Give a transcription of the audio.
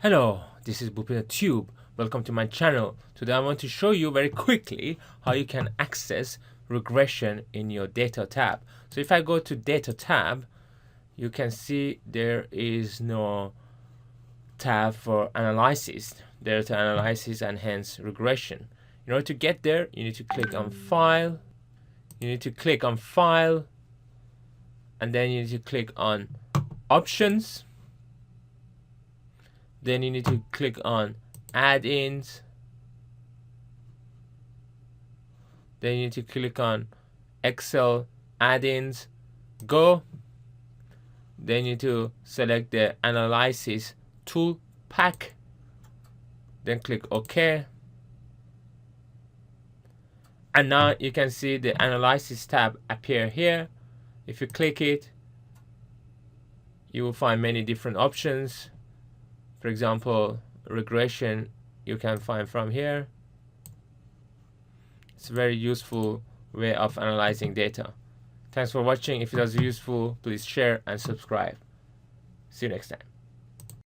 Hello, this is Bupita Tube. Welcome to my channel. Today I want to show you very quickly how you can access regression in your data tab. So if I go to data tab, you can see there is no tab for analysis, data analysis, and hence regression. In order to get there, you need to click on file. You need to click on file, and then you need to click on options. Then you need to click on add-ins. Then you need to click on Excel add-ins, go. Then you need to select the analysis tool pack. Then click OK. And now you can see the analysis tab appear here. If you click it, you will find many different options. For example, regression you can find from here. It's a very useful way of analyzing data. Thanks for watching. If it was useful, please share and subscribe. See you next time.